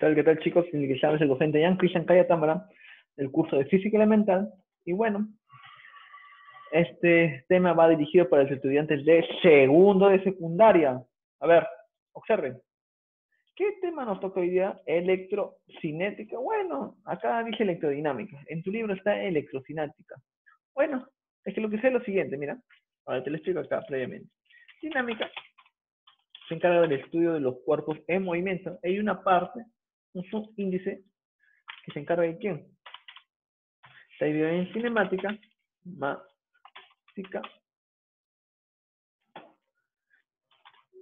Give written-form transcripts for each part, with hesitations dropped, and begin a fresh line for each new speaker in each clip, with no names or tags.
¿Qué tal, chicos? Les habla el docente Jan Cristian Calla Támara, del curso de Física Elemental. Y bueno, este tema va dirigido para los estudiantes de segundo de secundaria. A ver, observen. ¿Qué tema nos toca hoy día? Electrocinética. Bueno, acá dice electrodinámica. En tu libro está electrocinética. Bueno, es que lo que sé es lo siguiente, mira. Ahora te lo explico acá previamente. Dinámica se encarga del estudio de los cuerpos en movimiento. Hay una parte, un subíndice, que se encarga de quién. Está dividido en cinemática, mática.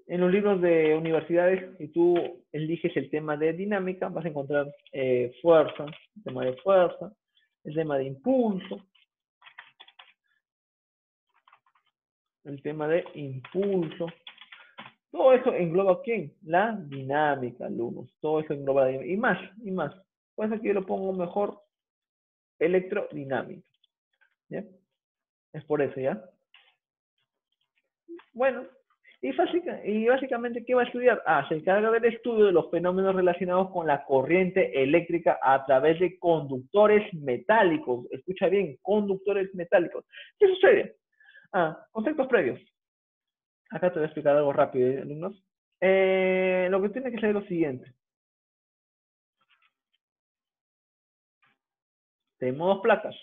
En los libros de universidades, si tú eliges el tema de dinámica, vas a encontrar fuerza, el tema de fuerza, el tema de impulso, el tema de impulso. Todo eso engloba ¿quién? La dinámica, alumnos. Todo eso engloba la dinámica. Y más, y más. Por eso que yo lo pongo mejor electrodinámica. ¿Ya? Es por eso, ¿ya? Bueno, y básicamente, ¿qué va a estudiar? Se encarga del estudio de los fenómenos relacionados con la corriente eléctrica a través de conductores metálicos. Escucha bien, conductores metálicos. ¿Qué sucede? Conceptos previos. Acá te voy a explicar algo rápido, alumnos. Lo que tiene que ser es lo siguiente. Tenemos dos placas.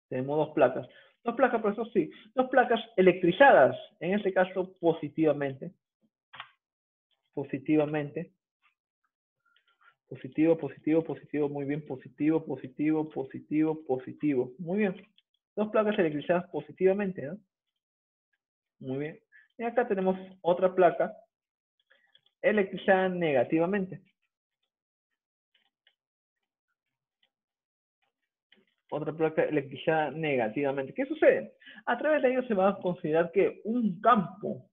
Tenemos dos placas. Dos placas, por eso sí. Dos placas electrizadas, en este caso positivamente. Positivamente. Positivo, positivo, positivo, muy bien, positivo, positivo, positivo, positivo. Muy bien. Dos placas electrizadas positivamente, ¿no? Muy bien. Y acá tenemos otra placa electrizada negativamente. Otra placa electrizada negativamente. ¿Qué sucede? A través de ello se va a considerar que un campo,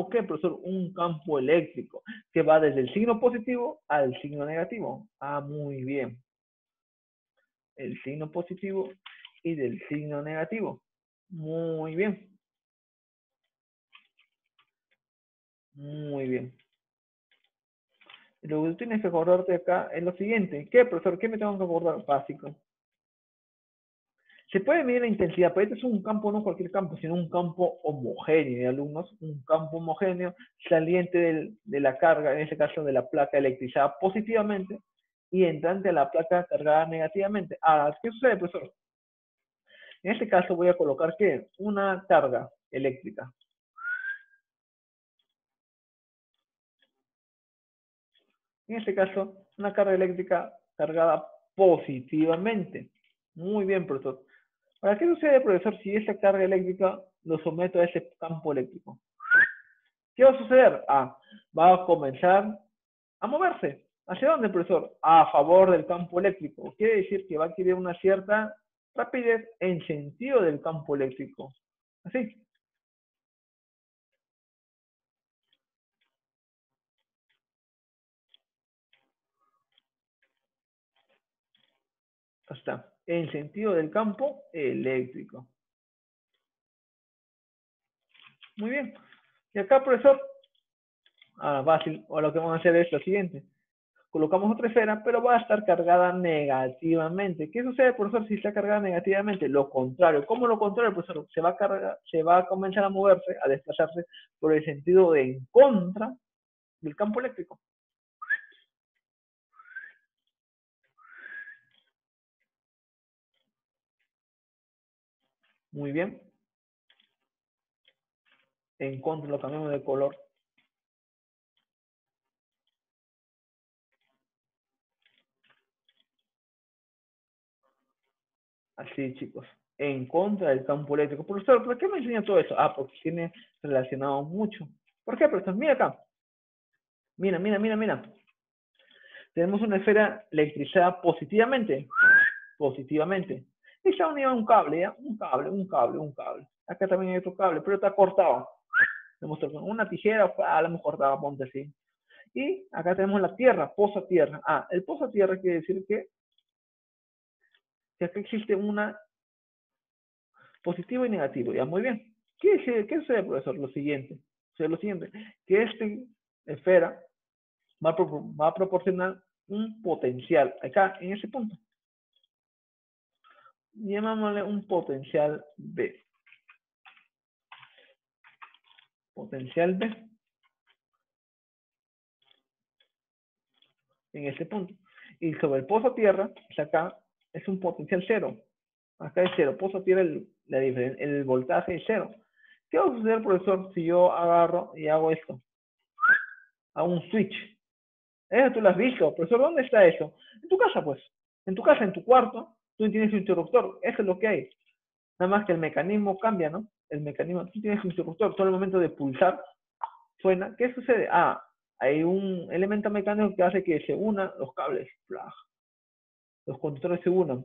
¿qué, profesor? Un campo eléctrico, que va desde el signo positivo al signo negativo. Muy bien. El signo positivo y del signo negativo. Muy bien. Muy bien. Lo que tienes que acordarte acá es lo siguiente. ¿Qué, profesor? ¿Qué me tengo que acordar? Básico. Se puede medir la intensidad, pero este es un campo, no cualquier campo, sino un campo homogéneo, de alumnos. Un campo homogéneo saliente de la carga, en este caso de la placa electrizada positivamente, y entrante a la placa cargada negativamente. ¿Qué sucede, profesor? En este caso voy a colocar, ¿qué? Una carga eléctrica. En este caso, una carga eléctrica cargada positivamente. Muy bien, profesor. ¿Para qué sucede, profesor, si esa carga eléctrica lo someto a ese campo eléctrico? ¿Qué va a suceder? Va a comenzar a moverse. ¿Hacia dónde, profesor? A favor del campo eléctrico. Quiere decir que va a adquirir una cierta rapidez en sentido del campo eléctrico. Así. Está. En sentido del campo eléctrico. Muy bien. Y acá, profesor, fácil. O lo que vamos a hacer es lo siguiente. Colocamos otra esfera, pero va a estar cargada negativamente. ¿Qué sucede, profesor, si está cargada negativamente? Lo contrario. ¿Cómo lo contrario, profesor? Se va a comenzar a moverse, a desplazarse por el sentido de en contra del campo eléctrico. Muy bien. En contra lo cambiamos de color. Así, chicos. En contra del campo eléctrico. Profesor, ¿por qué me enseña todo eso? Porque tiene relacionado mucho. ¿Por qué, profesor? Mira acá. Mira, mira, mira, mira. Tenemos una esfera electrizada positivamente. Positivamente. Y está unido a un cable, ¿ya? Un cable, un cable, un cable. Acá también hay otro cable, pero está cortado. Con una tijera, la hemos cortado, ponte así. Y acá tenemos la tierra, poza tierra. El poza tierra quiere decir que acá existe una positivo y negativo. Ya, muy bien. ¿Qué sucede, profesor? Lo siguiente. Que esta esfera va a proporcionar un potencial acá en ese punto. Llamámosle un potencial B. Potencial B en ese punto. Y sobre el pozo tierra, acá es un potencial cero. Acá es cero. Pozo tierra, el voltaje es cero. ¿Qué va a suceder, profesor, si yo agarro y hago esto? Hago un switch. Eso tú lo has visto. Profesor, ¿dónde está eso? En tu casa, pues. En tu casa, en tu cuarto, tú tienes un interruptor. Eso es lo que hay. Nada más que el mecanismo cambia, ¿no? El mecanismo, tú tienes un interruptor. Todo el momento de pulsar, suena. ¿Qué sucede? Ah, hay un elemento mecánico que hace que se unan los cables. Los conductores se unan,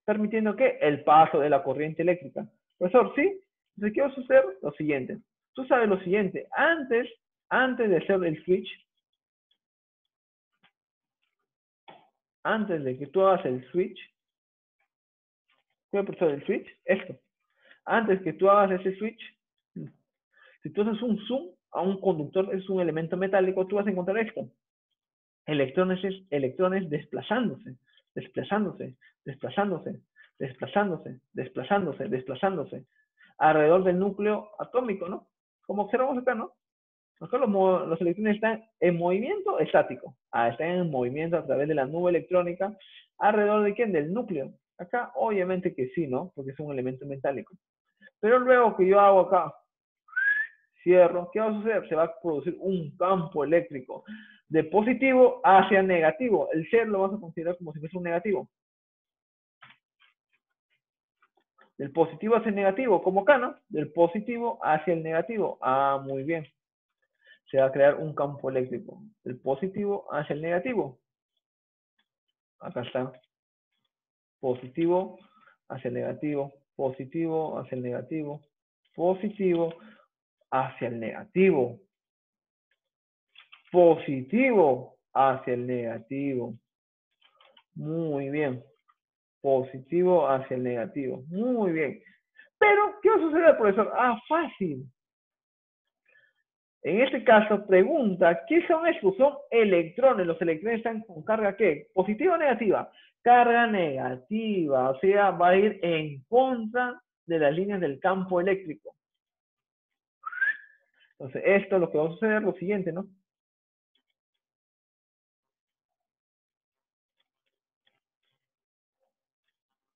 permitiendo que el paso de la corriente eléctrica. Profesor, ¿sí? Entonces, ¿qué va a suceder? Lo siguiente. Tú sabes lo siguiente. Antes de hacer el switch, antes de que tú hagas el switch, ¿qué va a pasar el switch? Esto. Antes que tú hagas ese switch, si tú haces un zoom a un conductor, es un elemento metálico, tú vas a encontrar esto. Electrones desplazándose, desplazándose, desplazándose, desplazándose, desplazándose, desplazándose, alrededor del núcleo atómico, ¿no? Como observamos acá, ¿no? Acá los electrones están en movimiento estático. Están en movimiento a través de la nube electrónica. ¿Alrededor de quién? Del núcleo. Acá, obviamente que sí, ¿no? Porque es un elemento metálico. Pero luego que yo hago acá, cierro, ¿qué va a suceder? Se va a producir un campo eléctrico de positivo hacia negativo. El ser lo vas a considerar como si fuese un negativo. Del positivo hacia el negativo, como acá, ¿no? Del positivo hacia el negativo. Muy bien. Se va a crear un campo eléctrico. Del positivo hacia el negativo. Acá está. Positivo hacia el negativo. Positivo hacia el negativo. Positivo hacia el negativo. Positivo hacia el negativo. Muy bien. Positivo hacia el negativo. Muy bien. Pero, ¿qué va a suceder, profesor? Fácil. En este caso, pregunta, ¿qué son estos? Son electrones. Los electrones están con carga, ¿qué? ¿Positiva o negativa? Carga negativa. O sea, va a ir en contra de las líneas del campo eléctrico. Entonces, esto es lo que va a suceder, lo siguiente, ¿no?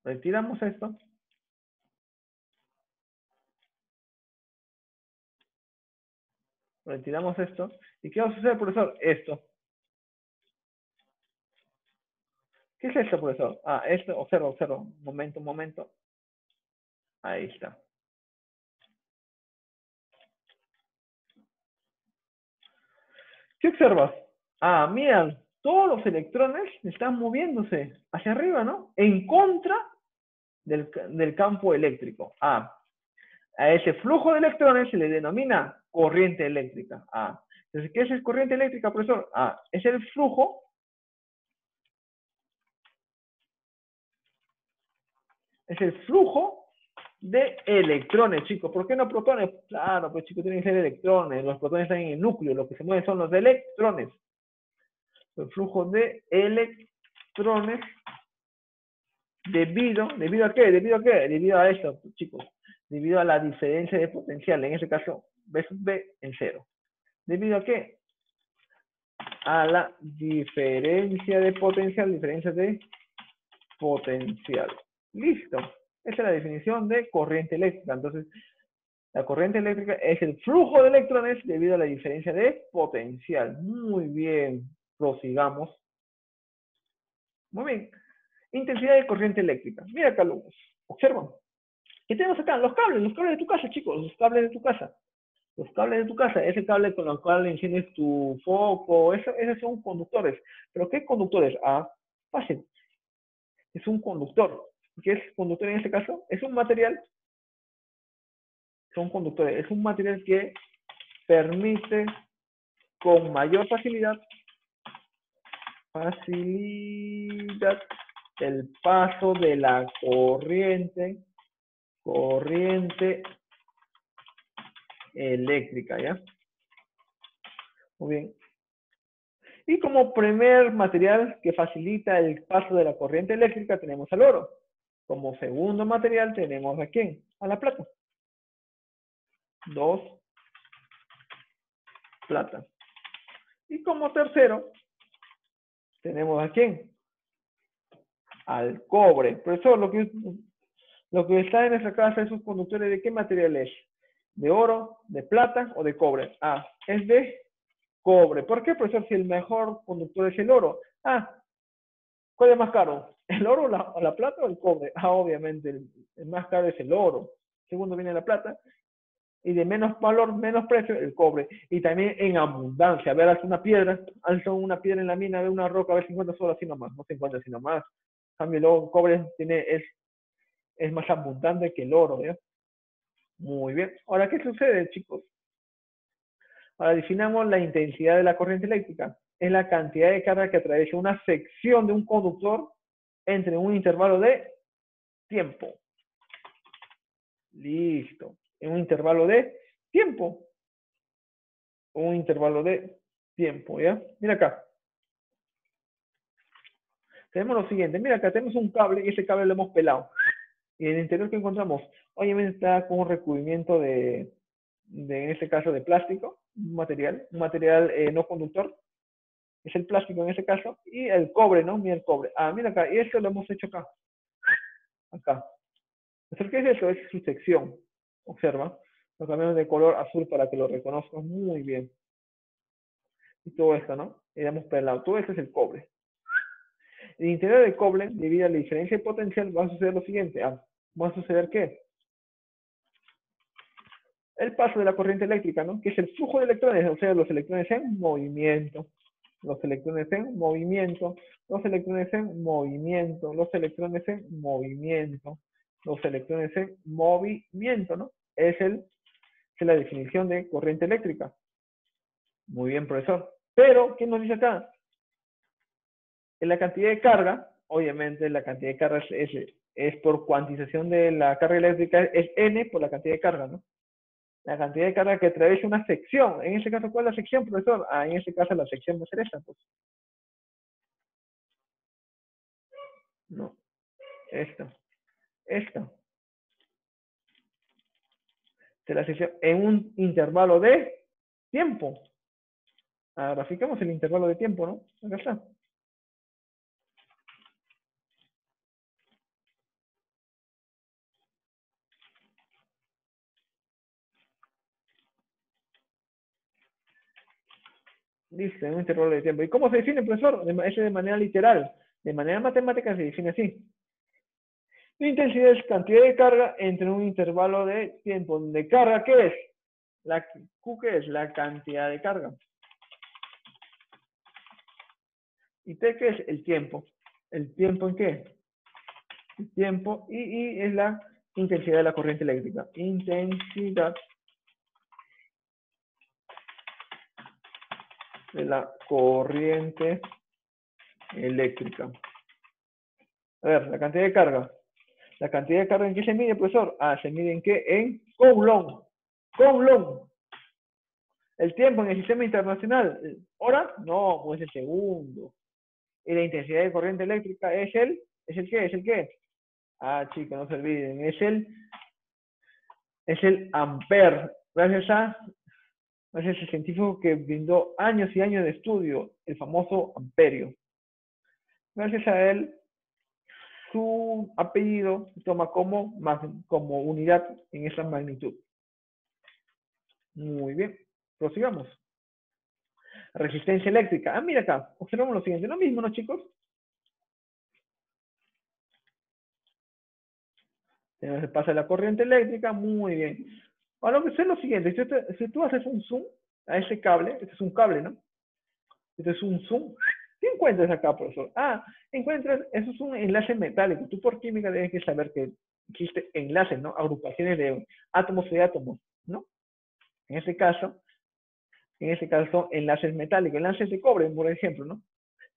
Retiramos esto. Retiramos esto. ¿Y qué va a suceder, profesor? Esto. ¿Qué es esto, profesor? Esto, observa. Un momento. Ahí está. ¿Qué observas? Mira, todos los electrones están moviéndose hacia arriba, ¿no? En contra del campo eléctrico. A ese flujo de electrones se le denomina corriente eléctrica. Entonces, ¿qué es corriente eléctrica, profesor? Es el flujo de electrones, chicos. ¿Por qué no protones? Claro, pues chicos, tienen que ser electrones. Los protones están en el núcleo, lo que se mueven son los electrones. El flujo de electrones ¿debido a qué? Debido a esto, chicos. Debido a la diferencia de potencial, en este caso, B sub B en cero. ¿Debido a qué? A la diferencia de potencial, Listo. Esa es la definición de corriente eléctrica. Entonces, la corriente eléctrica es el flujo de electrones debido a la diferencia de potencial. Muy bien. Prosigamos. Muy bien. Intensidad de corriente eléctrica. Mira acá, alumnos. Observan. ¿Qué tenemos acá? Los cables de tu casa, chicos. Los cables de tu casa. Ese cable con el cual enciendes tu foco, esos son conductores. ¿Pero qué conductores? Fácil. Es un conductor. ¿Qué es conductor en este caso? Es un material. Son conductores. Es un material que permite con mayor facilidad el paso de la corriente eléctrica, ¿ya? Muy bien. Y como primer material que facilita el paso de la corriente eléctrica tenemos al oro. Como segundo material tenemos a quién? A la plata. 2, plata. Y como tercero tenemos a quién? Al cobre. Profesor, lo que está en nuestra casa, esos conductores, ¿de qué material es? ¿De oro, de plata o de cobre? Ah, es de cobre. ¿Por qué, profesor, si el mejor conductor es el oro? Ah, ¿cuál es más caro? ¿El oro, la plata o el cobre? Ah, obviamente, el más caro es el oro. Segundo viene la plata. Y de menos valor, menos precio, el cobre. Y también en abundancia. A ver, alza una piedra en la mina, ve una roca, a ver si encuentra solo así nomás. No se encuentra así nomás. En cambio, luego el cobre es más abundante que el oro, ¿ya? Muy bien. Ahora, ¿qué sucede, chicos? Ahora definamos la intensidad de la corriente eléctrica. Es la cantidad de carga que atraviesa una sección de un conductor entre un intervalo de tiempo. Listo. En un intervalo de tiempo. Un intervalo de tiempo, ¿ya? Mira acá. Tenemos lo siguiente. Mira acá, tenemos un cable y ese cable lo hemos pelado. Y en el interior que encontramos, obviamente está con un recubrimiento en este caso, de plástico, un material no conductor. Es el plástico en este caso. Y el cobre, ¿no? Mira el cobre. Ah, mira acá. Y esto lo hemos hecho acá. Acá. Entonces, ¿qué es eso? Es su sección. Observa. Lo cambiamos de color azul para que lo reconozcas muy bien. Y todo esto, ¿no? Y hemos pelado. Todo esto es el cobre. En el interior del cobre, debido a la diferencia de potencial, va a suceder lo siguiente. ¿Va a suceder qué? El paso de la corriente eléctrica, ¿no? Que es el flujo de electrones, o sea, los electrones en movimiento. Los electrones en movimiento, los electrones en movimiento, los electrones en movimiento, los electrones en movimiento, ¿no? Es la definición de corriente eléctrica. Muy bien, profesor. Pero, ¿qué nos dice acá? En la cantidad de carga, obviamente la cantidad de carga es por cuantización de la carga eléctrica, es N por la cantidad de carga, ¿no? La cantidad de carga que atraviesa una sección. En este caso, ¿cuál es la sección, profesor? Ah, en este caso la sección va a ser esta, pues. No, esta. Esta. De la sección en un intervalo de tiempo. Ah, graficamos el intervalo de tiempo, ¿no? Acá está. Listo, en un intervalo de tiempo. ¿Y cómo se define, profesor? Eso de manera literal. De manera matemática se define así. La intensidad es cantidad de carga entre un intervalo de tiempo. ¿De carga qué es? La Q, ¿qué es? La cantidad de carga. ¿Y T qué es? El tiempo. ¿El tiempo en qué? El tiempo. Y es la intensidad de la corriente eléctrica. Intensidad de la corriente eléctrica. A ver, la cantidad de carga. ¿La cantidad de carga en qué se mide, profesor? Ah, ¿se mide en qué? En Coulomb. Coulomb. El tiempo en el sistema internacional. ¿Hora? No, pues el segundo. Y la intensidad de corriente eléctrica ¿es el qué? ¿Es el qué? Ah, chicos, no se olviden. Es el ampere. Gracias a ese científico que brindó años y años de estudio, el famoso amperio. Gracias a él, su apellido se toma como unidad en esa magnitud. Muy bien, prosigamos. Resistencia eléctrica. Ah, mira acá, observamos lo siguiente. Lo mismo, ¿no, chicos? Se pasa la corriente eléctrica, muy bien. Ahora, lo que es lo siguiente. Si tú haces un zoom a ese cable, este es un cable, ¿no? Este es un zoom. ¿Qué encuentras acá, profesor? Ah, eso es un enlace metálico. Tú por química debes que saber que existe enlaces, ¿no? Agrupaciones de átomos y átomos, ¿no? En este caso son enlaces metálicos, enlaces de cobre, por ejemplo, ¿no?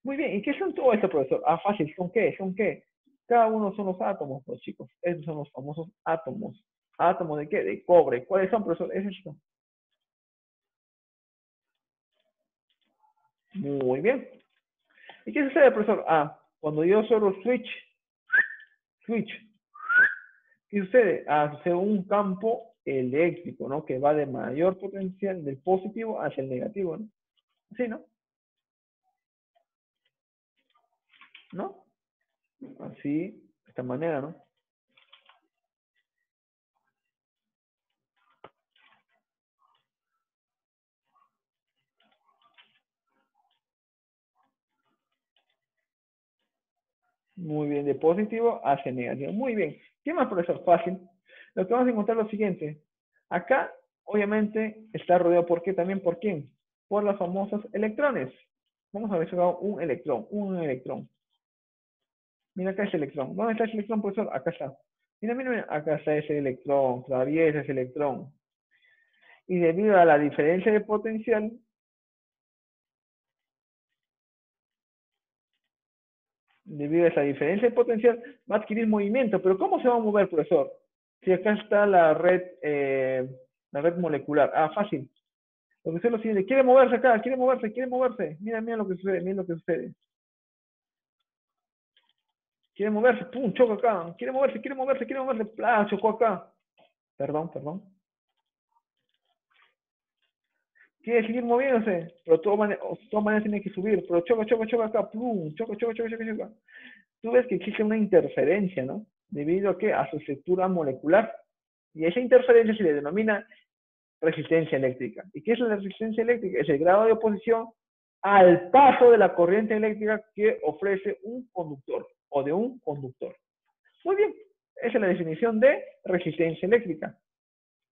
Muy bien, ¿y qué son todo esto, profesor? Ah, fácil, ¿son qué? ¿Son qué? Cada uno son los átomos, pues, chicos. Estos son los famosos átomos. ¿Átomos de qué? De cobre. ¿Cuáles son, profesor? Es esto. Muy bien. ¿Y qué sucede, profesor? Cuando yo solo switch, ¿qué sucede? Sucede un campo eléctrico, ¿no? Que va de mayor potencial del positivo hacia el negativo, ¿no? ¿Sí, no? ¿No? Así, de esta manera, ¿no? Muy bien, de positivo hacia negativo. Muy bien. ¿Qué más, profesor? Fácil. Lo que vamos a encontrar es lo siguiente. Acá, obviamente, está rodeado ¿por qué? También por quién. Por los famosos electrones. Vamos a ver un electrón. Mira acá ese electrón. ¿Dónde está ese electrón, profesor? Acá está. Mira, mira, mira. Acá está ese electrón. Atraviesa ese electrón. Y debido a la diferencia de potencial, debido a esa diferencia de potencial, va a adquirir movimiento. Pero ¿cómo se va a mover, profesor? Si acá está la red molecular. Fácil. Lo que sucede es lo siguiente. Quiere moverse acá, quiere moverse. Mira, mira lo que sucede, mira lo que sucede. Quiere moverse, pum, choca acá. Quiere moverse, ¡plá! Chocó acá. Perdón. Quiere seguir moviéndose, pero de todas maneras tiene que subir. Pero choca acá, plum, choca. Tú ves que existe una interferencia, ¿no? Debido a que a su estructura molecular. Y esa interferencia se le denomina resistencia eléctrica. ¿Y qué es la resistencia eléctrica? Es el grado de oposición al paso de la corriente eléctrica que ofrece un conductor o de un conductor. Muy bien, esa es la definición de resistencia eléctrica.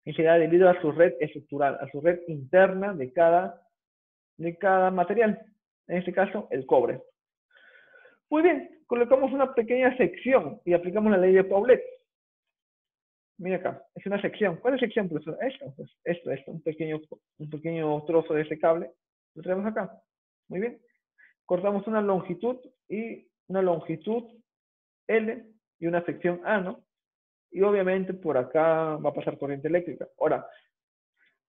Y se da debido a su red estructural, a su red interna de cada material. En este caso, el cobre. Muy bien, colocamos una pequeña sección y aplicamos la ley de Paulet. Mira acá, es una sección. ¿Cuál es la sección, profesor? Esto, pues, esto, un pequeño trozo de ese cable. Lo traemos acá. Muy bien. Cortamos una longitud L y una sección A, ¿no? Y obviamente por acá va a pasar corriente eléctrica. Ahora,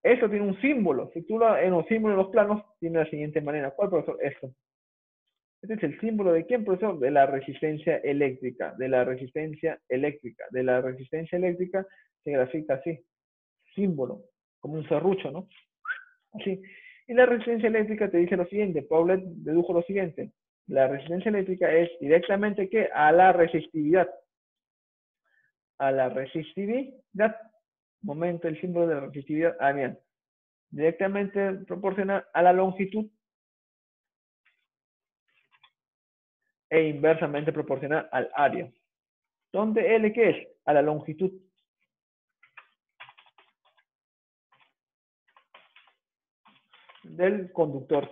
esto tiene un símbolo. Si tú en los símbolos de los planos, tiene la siguiente manera. ¿Cuál, profesor? Esto. Este es el símbolo de quién, profesor? De la resistencia eléctrica. De la resistencia eléctrica se grafica así. Símbolo. Como un serrucho, ¿no? Así. Y la resistencia eléctrica te dice lo siguiente. Paulet dedujo lo siguiente. La resistencia eléctrica es directamente ¿qué? A la resistividad. A la resistividad. Momento, el símbolo de la resistividad. Bien. Directamente proporciona a la longitud e inversamente proporcional al área. ¿Dónde L qué es? A la longitud. Del conductor.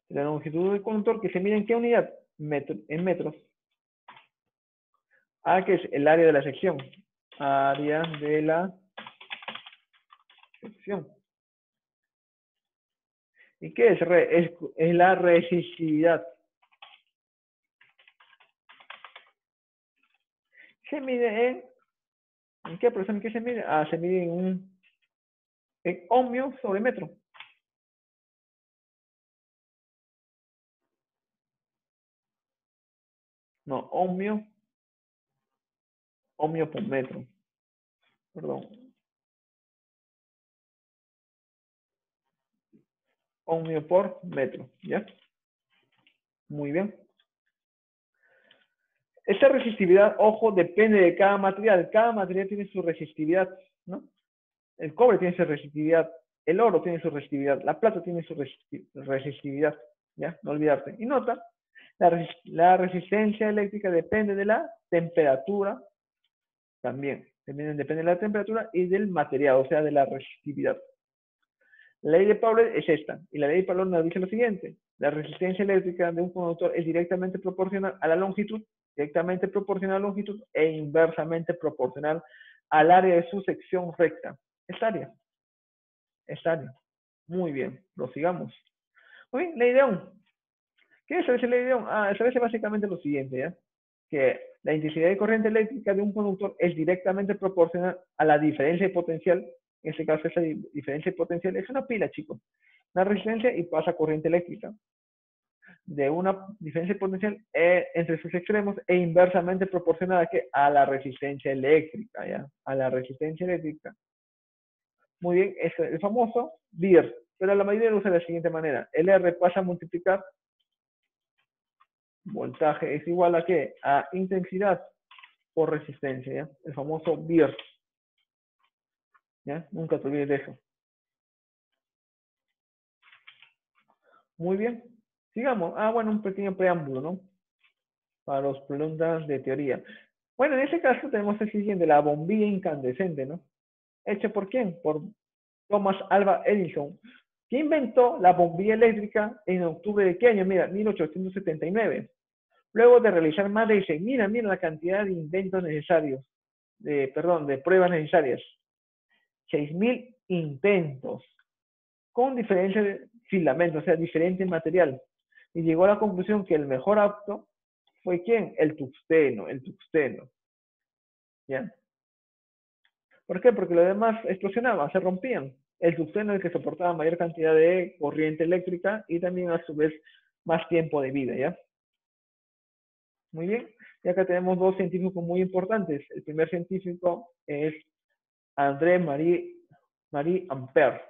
La longitud del conductor que se mide en qué unidad? En metros. Que es el área de la sección. Área de la sección. ¿Y qué es? Es la resistividad. Se mide ¿en qué, profesor? ¿En qué se mide? Se mide en ohmio sobre metro. No, ohmio por metro. Perdón. Ohmio por metro. ¿Ya? Muy bien. Esta resistividad, ojo, depende de cada material. Cada material tiene su resistividad, ¿no? El cobre tiene su resistividad, el oro tiene su resistividad, la plata tiene su resistividad, ¿ya? No olvidarte. Y nota, la resistencia eléctrica depende de la temperatura también. Depende de la temperatura y del material, o sea, de la resistividad. La ley de Pauli es esta, y la ley de Pauli nos dice lo siguiente. La resistencia eléctrica de un conductor es directamente proporcional a la longitud, e inversamente proporcional al área de su sección recta. Esta área. Muy bien, prosigamos. Muy bien, ley de Ohm. ¿Qué establece la ley de Ohm? Establece básicamente lo siguiente, ¿ya? que la intensidad de corriente eléctrica de un conductor es directamente proporcional a la diferencia de potencial. En este caso, esa diferencia de potencial es una pila, chicos. La resistencia y pasa corriente eléctrica de una diferencia de potencial entre sus extremos e inversamente proporcional a la resistencia eléctrica, ¿ya? A la resistencia eléctrica. Muy bien, es el famoso VIR, pero la mayoría lo usa de la siguiente manera. El R pasa a multiplicar voltaje es igual a ¿qué? A intensidad por resistencia, ¿ya? El famoso VIR, ¿ya? Nunca te olvides de eso. Muy bien. Sigamos. Bueno, un pequeño preámbulo, ¿no? Para los preguntas de teoría. Bueno, en este caso tenemos el siguiente, la bombilla incandescente, ¿no? ¿Hecha por quién? Por Thomas Alva Edison. ¿Quién inventó la bombilla eléctrica en octubre de qué año? Mira, 1879. Luego de realizar más de 6, mira la cantidad de inventos necesarios, de pruebas necesarias. 6.000 intentos con diferentes filamentos, o sea, diferente material. Y llegó a la conclusión que el mejor apto fue ¿quién? El tungsteno, ¿ya? ¿Por qué? Porque los demás explosionaban, se rompían. El tungsteno es el que soportaba mayor cantidad de corriente eléctrica y también a su vez más tiempo de vida, ¿ya? Muy bien. Y acá tenemos dos científicos muy importantes. El primer científico es André-Marie Ampère,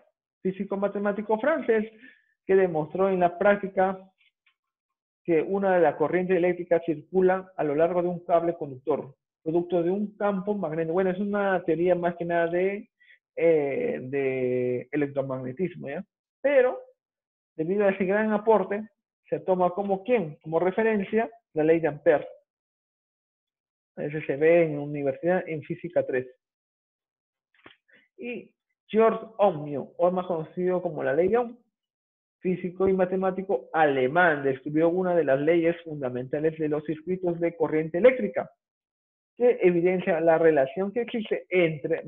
físico matemático francés, que demostró en la práctica que una de las corrientes eléctricas circula a lo largo de un cable conductor, producto de un campo magnético. Bueno, es una teoría más que nada de electromagnetismo, ¿ya? Pero, debido a ese gran aporte, se toma como ¿quién? Como referencia la ley de Ampère. Ese se ve en la universidad en Física 3. Y George Ohm, o más conocido como la ley de Ohm, físico y matemático alemán, describió una de las leyes fundamentales de los circuitos de corriente eléctrica, que evidencia la relación que existe entre,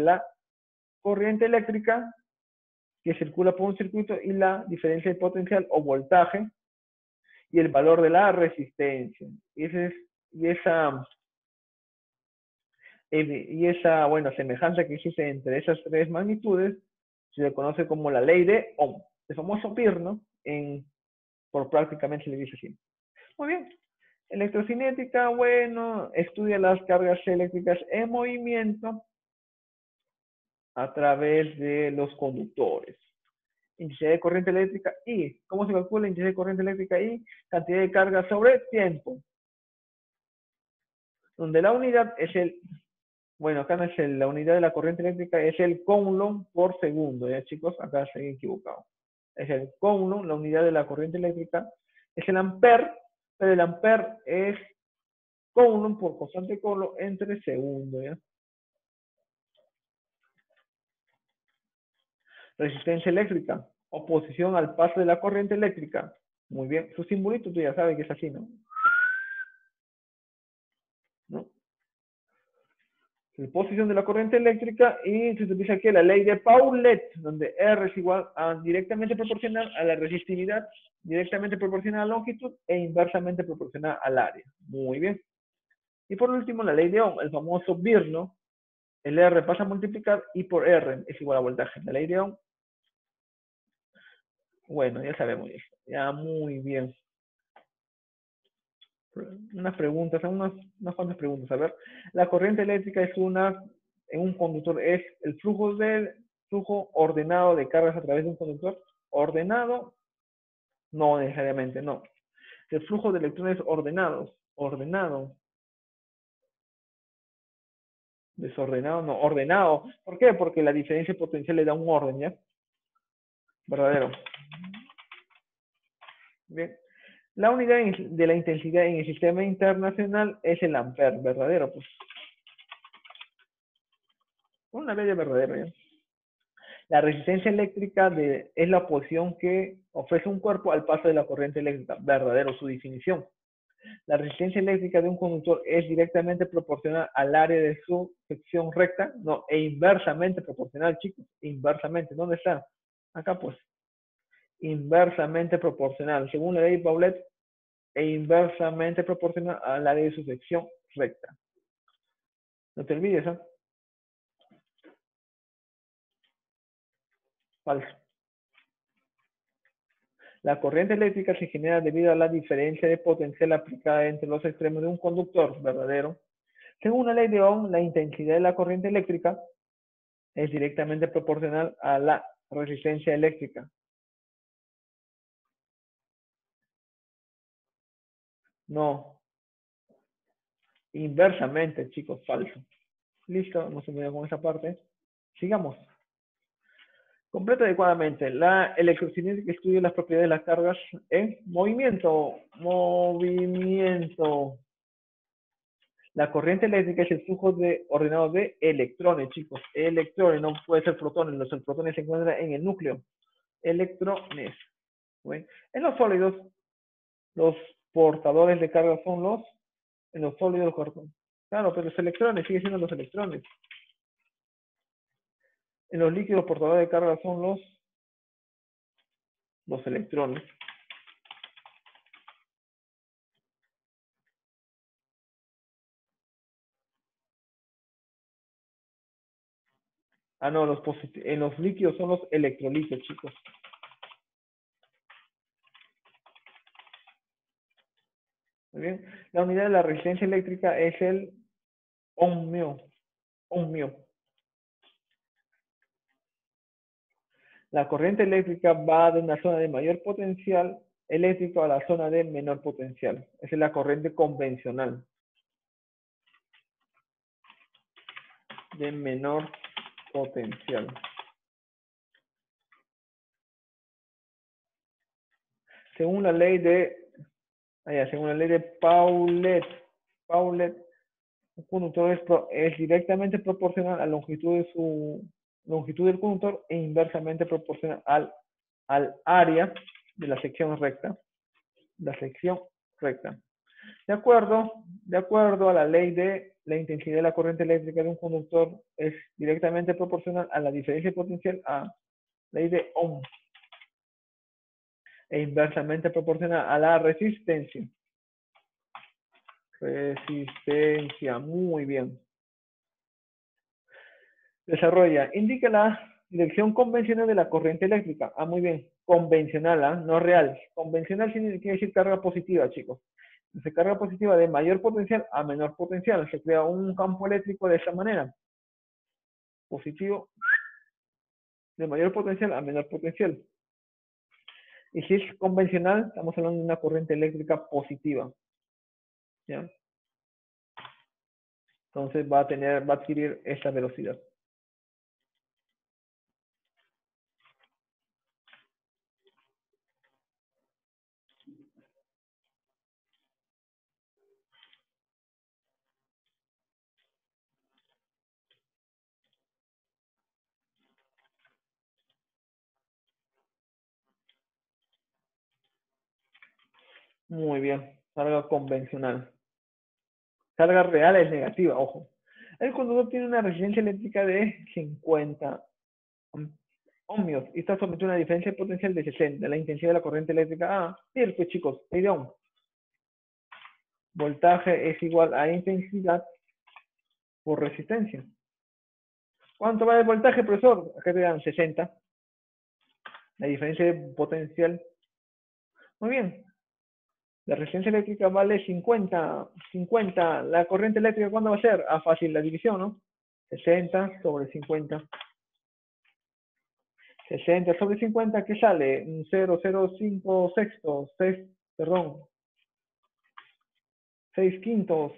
la corriente eléctrica que circula por un circuito y la diferencia de potencial o voltaje y el valor de la resistencia. Y esa semejanza que existe entre esas tres magnitudes se le conoce como la ley de Ohm. El famoso PIR, ¿no? Por prácticamente se le dice así. Muy bien. Electrocinética, bueno, estudia las cargas eléctricas en movimiento a través de los conductores. Intensidad de corriente eléctrica y, ¿cómo se calcula la intensidad de corriente eléctrica y cantidad de carga sobre tiempo? Donde la unidad es acá no es la unidad de la corriente eléctrica, es el coulomb por segundo, ¿ya chicos? Acá se han equivocado. Es el coulomb, la unidad de la corriente eléctrica, es el ampere, pero el ampere es coulomb por constante coulomb entre segundo, ¿ya? Resistencia eléctrica, oposición al paso de la corriente eléctrica. Muy bien, su simbolito tú ya sabes que es así, ¿no? ¿No? La posición de la corriente eléctrica y se utiliza aquí la ley de Paulet, donde R es igual a directamente proporcional a la resistividad, directamente proporcional a la longitud e inversamente proporcional al área. Muy bien. Y por último, la ley de Ohm, el famoso VIR, ¿no? El R pasa a multiplicar y por R es igual a voltaje. La ley de Ohm, bueno, ya sabemos eso. Ya muy bien. Unas preguntas, unas cuantas preguntas. A ver, la corriente eléctrica en un conductor es el flujo ordenado de cargas a través de un conductor. Ordenado, no necesariamente, no. El flujo de electrones ordenado. Desordenado, no, ordenado. ¿Por qué? Porque la diferencia potencial le da un orden, ¿ya? Verdadero. Bien. La unidad de la intensidad en el sistema internacional es el ampere, verdadero, pues. Una ley de verdadero, ¿ya? La resistencia eléctrica es la oposición que ofrece un cuerpo al paso de la corriente eléctrica, verdadero, su definición. La resistencia eléctrica de un conductor es directamente proporcional al área de su sección recta, no, e inversamente proporcional, chicos, inversamente. ¿Dónde está? Acá, pues. Inversamente proporcional. Según la ley de Paulet, e inversamente proporcional al área de su sección recta. No te olvides, ¿eh? Falso. La corriente eléctrica se genera debido a la diferencia de potencial aplicada entre los extremos de un conductor, verdadero. Según la ley de Ohm, la intensidad de la corriente eléctrica es directamente proporcional a la resistencia eléctrica. No, inversamente, chicos, falso. Listo, hemos terminado con esa parte. Sigamos. Completa adecuadamente. La electrocinética estudia las propiedades de las cargas en movimiento. Movimiento. La corriente eléctrica es el flujo ordenado de electrones, chicos. Electrones, no puede ser protones. Los protones se encuentran en el núcleo. Electrones. ¿Ven? En los sólidos, los portadores de carga son los, en los sólidos, claro, pero los electrones, siguen siendo los electrones. En los líquidos, portadores de carga son los electrones. Ah, no, en los líquidos son los electrolitos, chicos. Muy bien. La unidad de la resistencia eléctrica es el ohmio. Ohmio. La corriente eléctrica va de una zona de mayor potencial eléctrico a la zona de menor potencial. Esa es la corriente convencional. De menor potencial. Según la ley de Paulet, un conductor es directamente proporcional a la longitud del conductor e inversamente proporcional al área de la sección recta. La sección recta. De acuerdo a la ley de la intensidad de la corriente eléctrica de un conductor es directamente proporcional a la diferencia de potencial a ley de Ohm e inversamente proporcional a la resistencia. Resistencia, muy bien. Desarrolla, indica la dirección convencional de la corriente eléctrica. Ah, muy bien. Convencional, no real. Convencional quiere decir carga positiva, chicos. Entonces, carga positiva de mayor potencial a menor potencial. Se crea un campo eléctrico de esa manera. Positivo de mayor potencial a menor potencial. Y si es convencional, estamos hablando de una corriente eléctrica positiva. ¿Ya? Entonces va a adquirir esa velocidad. Muy bien. Carga convencional. Carga real es negativa, ojo. El conductor tiene una resistencia eléctrica de 50 ohmios y está sometido a una diferencia de potencial de 60. La intensidad de la corriente eléctrica. Ah, bien, pues chicos, ley de Ohm. Voltaje es igual a intensidad por resistencia. ¿Cuánto va el voltaje, profesor? Acá te dan 60. La diferencia de potencial. Muy bien. La resistencia eléctrica vale 50. 50. La corriente eléctrica, ¿cuándo va a ser? Ah, fácil la división, ¿no? 60 sobre 50. 60 sobre 50, ¿qué sale? 0,05 sextos, 6, perdón, 6 quintos,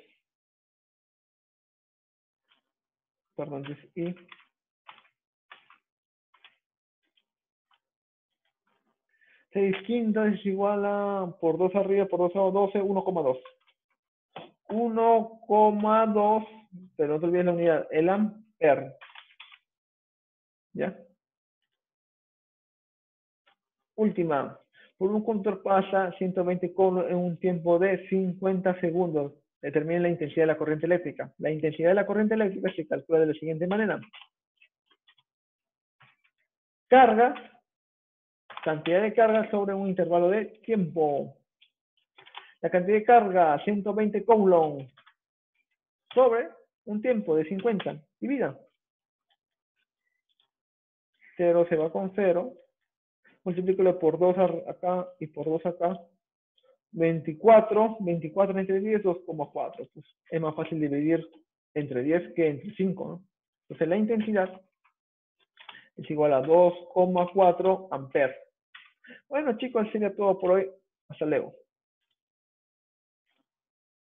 perdón, y 6 quintos es igual a, por 2 arriba, por 2 abajo, 12, 1,2. 1,2, pero no te olvides la unidad, el ampere. ¿Ya? Última. Por un conductor pasa 120 conos en un tiempo de 50 segundos. Determina la intensidad de la corriente eléctrica. La intensidad de la corriente eléctrica se calcula de la siguiente manera. Carga, cantidad de carga sobre un intervalo de tiempo. La cantidad de carga, 120 coulomb, sobre un tiempo de 50. Divida. 0 se va con 0. Multiplícalo por 2 acá y por 2 acá. 24 entre 10, 2,4. Pues es más fácil dividir entre 10 que entre 5, ¿no? Entonces la intensidad es igual a 2,4 amperes. Bueno, chicos, sería todo por hoy. Hasta luego.